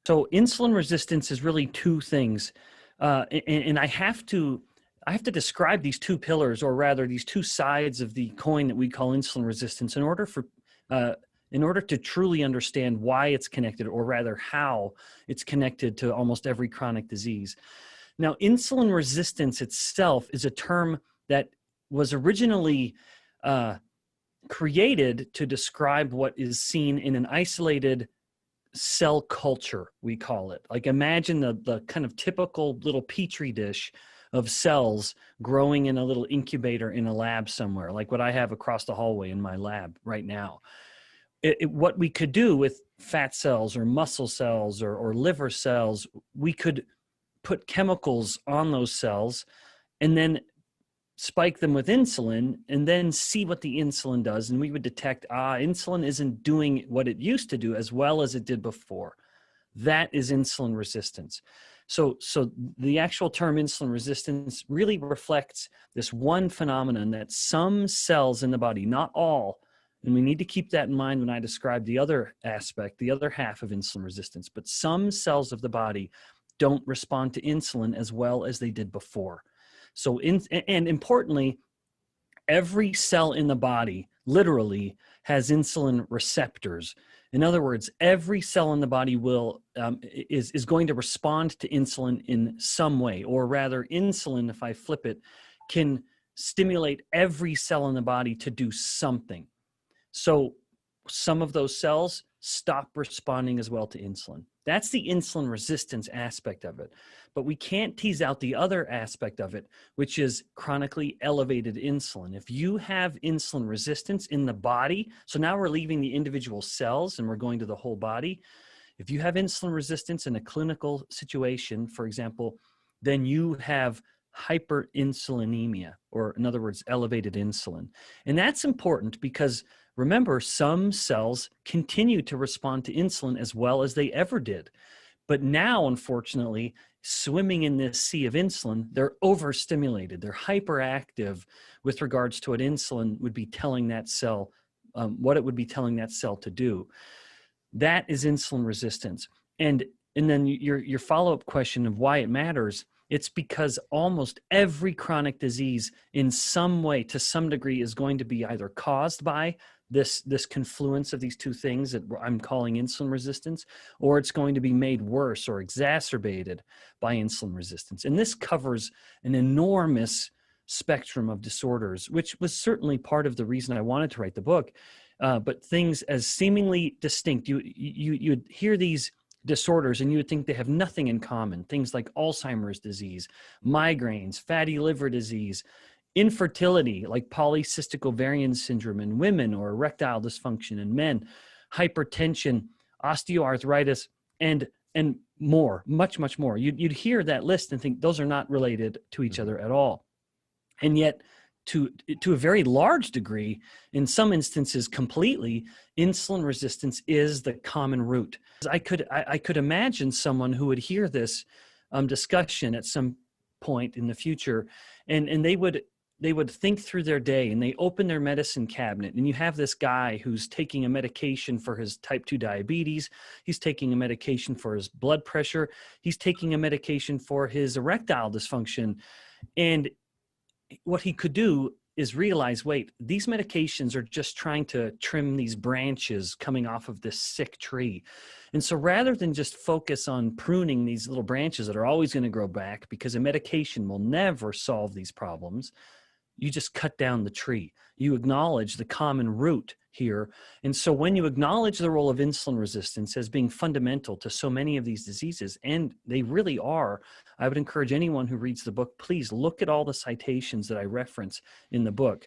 So insulin resistance is really two things. And I have to describe these two pillars, or rather these two sides of the coin that we call insulin resistance, in order to truly understand why it's connected, or rather how it's connected to almost every chronic disease. Now, insulin resistance itself is a term that was originally created to describe what is seen in an isolated cell culture, we call it. Like, imagine the kind of typical little petri dish of cells growing in a little incubator in a lab somewhere, like what I have across the hallway in my lab right now. What we could do with fat cells or muscle cells or liver cells, we could put chemicals on those cells and then spike them with insulin and then see what the insulin does. And we would detect, insulin isn't doing what it used to do as well as it did before. That is insulin resistance. So the actual term insulin resistance really reflects this one phenomenon that some cells in the body, not all, and we need to keep that in mind when I describe the other aspect, the other half of insulin resistance, but some cells of the body don't respond to insulin as well as they did before. So, and importantly, every cell in the body literally has insulin receptors. In other words, every cell in the body is going to respond to insulin in some way, or rather, insulin, if I flip it, can stimulate every cell in the body to do something. So some of those cells stop responding as well to insulin. That's the insulin resistance aspect of it. But we can't tease out the other aspect of it, which is chronically elevated insulin. If you have insulin resistance in the body, so now we're leaving the individual cells and we're going to the whole body. If you have insulin resistance in a clinical situation, for example, then you have hyperinsulinemia, or in other words, elevated insulin. And that's important because remember, some cells continue to respond to insulin as well as they ever did. But now, unfortunately, swimming in this sea of insulin, they're overstimulated. They're hyperactive with regards to what insulin would be telling that cell, what it would be telling that cell to do. That is insulin resistance. And then your follow-up question of why it matters, it's because almost every chronic disease in some way, to some degree, is going to be either caused by this confluence of these two things that I'm calling insulin resistance, or it's going to be made worse or exacerbated by insulin resistance. And this covers an enormous spectrum of disorders, which was certainly part of the reason I wanted to write the book. But things as seemingly distinct, you'd hear these disorders and you would think they have nothing in common. Things like Alzheimer's disease, migraines, fatty liver disease, infertility like polycystic ovarian syndrome in women, or erectile dysfunction in men, hypertension, osteoarthritis, and more, much more. You'd hear that list and think those are not related to each other at all. And yet, to a very large degree, in some instances completely, insulin resistance is the common root. I could imagine someone who would hear this discussion at some point in the future, and they would think through their day, and they open their medicine cabinet, and you have this guy who's taking a medication for his type 2 diabetes. He's taking a medication for his blood pressure. He's taking a medication for his erectile dysfunction. And what he could do is realize, wait, these medications are just trying to trim these branches coming off of this sick tree. And so rather than just focus on pruning these little branches that are always going to grow back, because a medication will never solve these problems, you just cut down the tree. You acknowledge the common root here. And so when you acknowledge the role of insulin resistance as being fundamental to so many of these diseases, and they really are, I would encourage anyone who reads the book, please look at all the citations that I reference in the book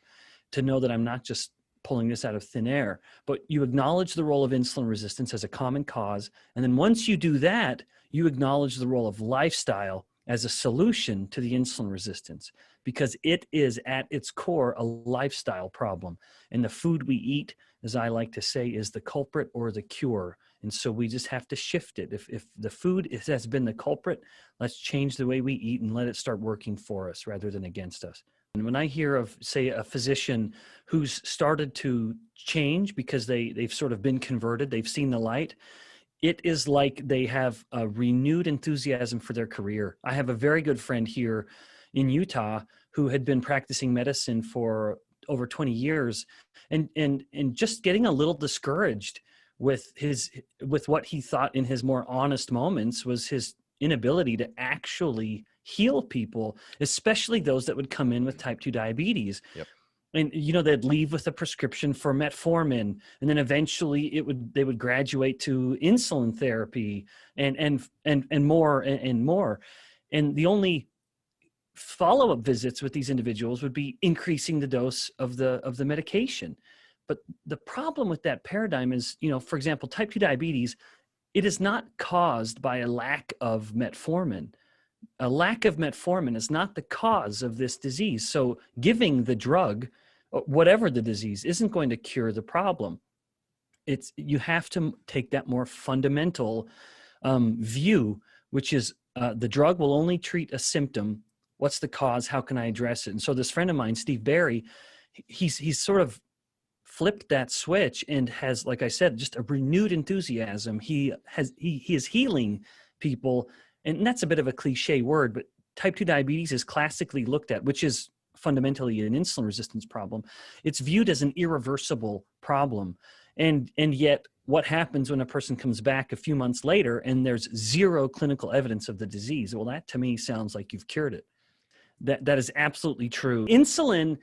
to know that I'm not just pulling this out of thin air, but you acknowledge the role of insulin resistance as a common cause. And then once you do that, you acknowledge the role of lifestyle as a solution to the insulin resistance, because it is at its core a lifestyle problem. And the food we eat, as I like to say, is the culprit or the cure. And so we just have to shift it. If the food has been the culprit, let's change the way we eat and let it start working for us rather than against us. And when I hear of, say, a physician who's started to change because they've sort of been converted, they've seen the light, it is like they have a renewed enthusiasm for their career. I have a very good friend here in Utah who had been practicing medicine for over 20 years and just getting a little discouraged with what he thought in his more honest moments was his inability to actually heal people, especially those that would come in with type 2 diabetes. Yep. And, you know, they'd leave with a prescription for metformin, and then eventually they would graduate to insulin therapy and more and more. And the only follow-up visits with these individuals would be increasing the dose of the medication. But the problem with that paradigm is, you know, for example, type 2 diabetes, it is not caused by a lack of metformin. A lack of metformin is not the cause of this disease. So giving the drug, whatever the disease, isn't going to cure the problem. You have to take that more fundamental view, which is the drug will only treat a symptom. What's the cause? How can I address it? And so this friend of mine, Steve Barry, he's sort of flipped that switch and has, like I said, just a renewed enthusiasm. He is healing people. And that's a bit of a cliche word, but type 2 diabetes is classically looked at, which is fundamentally an insulin resistance problem. It's viewed as an irreversible problem. And yet what happens when a person comes back a few months later and there's zero clinical evidence of the disease? Well, that to me sounds like you've cured it. That is absolutely true. Insulin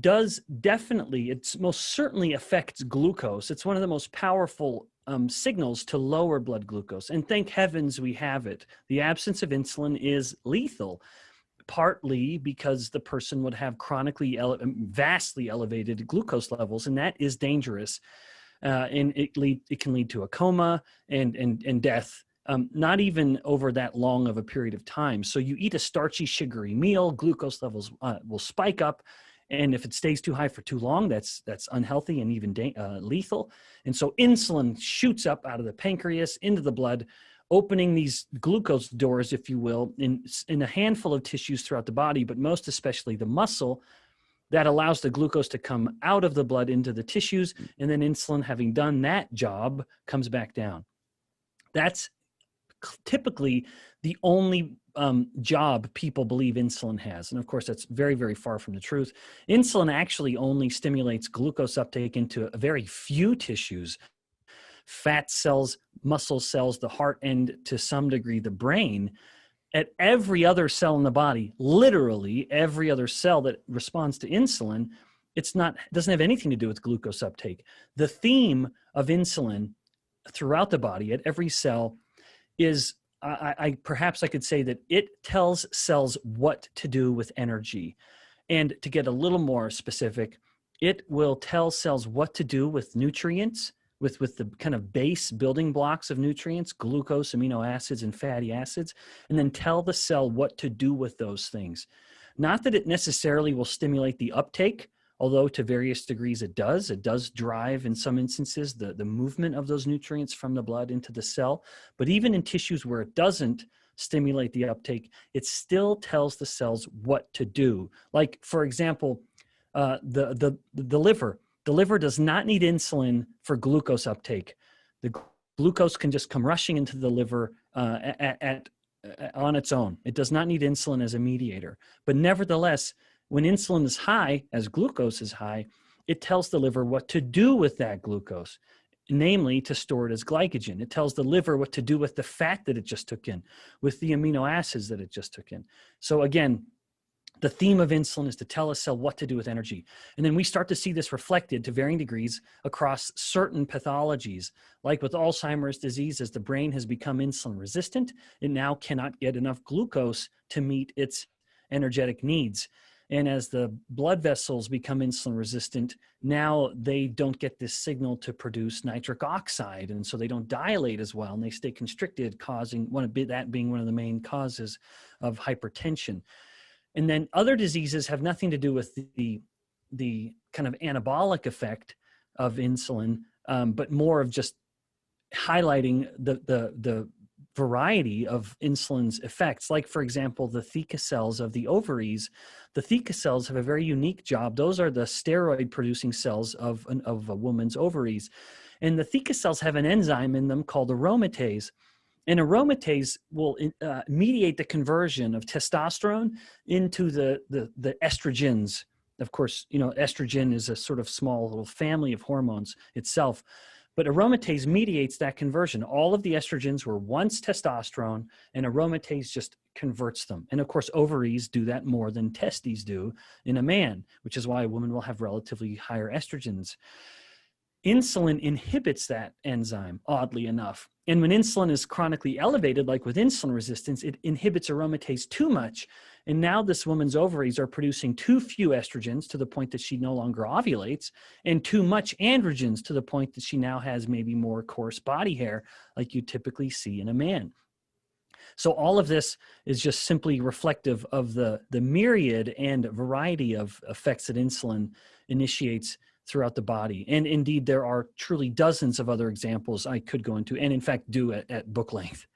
does definitely, it's most certainly affects glucose. It's one of the most powerful signals to lower blood glucose. And thank heavens we have it. The absence of insulin is lethal, partly because the person would have chronically vastly elevated glucose levels, and that is dangerous. And it can lead to a coma and death, not even over that long of a period of time. So you eat a starchy, sugary meal, glucose levels will spike up. And if it stays too high for too long, that's unhealthy and even lethal. And so insulin shoots up out of the pancreas into the blood, opening these glucose doors, if you will, in a handful of tissues throughout the body, but most especially the muscle, that allows the glucose to come out of the blood into the tissues. And then insulin, having done that job, comes back down. That's typically the only job people believe insulin has. And of course, that's very, very far from the truth. Insulin actually only stimulates glucose uptake into a very few tissues: fat cells, muscle cells, the heart, and to some degree, the brain. At every other cell in the body, literally every other cell that responds to insulin, doesn't have anything to do with glucose uptake. The theme of insulin throughout the body at every cell is, perhaps I could say that it tells cells what to do with energy. And to get a little more specific, it will tell cells what to do with nutrients, with the kind of base building blocks of nutrients, glucose, amino acids, and fatty acids, and then tell the cell what to do with those things. Not that it necessarily will stimulate the uptake, although to various degrees it does. It does drive, in some instances, the movement of those nutrients from the blood into the cell. But even in tissues where it doesn't stimulate the uptake, it still tells the cells what to do. Like, for example, the liver. The liver does not need insulin for glucose uptake. The glucose can just come rushing into the liver on its own. It does not need insulin as a mediator. But nevertheless, when insulin is high, as glucose is high, it tells the liver what to do with that glucose, namely to store it as glycogen. It tells the liver what to do with the fat that it just took in, with the amino acids that it just took in. So again, the theme of insulin is to tell a cell what to do with energy. And then we start to see this reflected to varying degrees across certain pathologies. Like with Alzheimer's disease, as the brain has become insulin resistant, it now cannot get enough glucose to meet its energetic needs. And as the blood vessels become insulin resistant, now they don't get this signal to produce nitric oxide. And so they don't dilate as well, and they stay constricted, causing that being one of the main causes of hypertension. And then other diseases have nothing to do with the kind of anabolic effect of insulin, but more of just highlighting the variety of insulin's effects. Like, for example, the theca cells of the ovaries. The theca cells have a very unique job. Those are the steroid-producing cells of a woman's ovaries. And the theca cells have an enzyme in them called aromatase. And aromatase will mediate the conversion of testosterone into the estrogens. Of course, you know, estrogen is a sort of small little family of hormones itself. But aromatase mediates that conversion. All of the estrogens were once testosterone, and aromatase just converts them. And of course, ovaries do that more than testes do in a man, which is why a woman will have relatively higher estrogens. Insulin inhibits that enzyme, oddly enough. And when insulin is chronically elevated, like with insulin resistance, it inhibits aromatase too much. And now this woman's ovaries are producing too few estrogens to the point that she no longer ovulates, and too much androgens to the point that she now has maybe more coarse body hair like you typically see in a man. So all of this is just simply reflective of the myriad and variety of effects that insulin initiates throughout the body. And indeed, there are truly dozens of other examples I could go into, and in fact do at book length.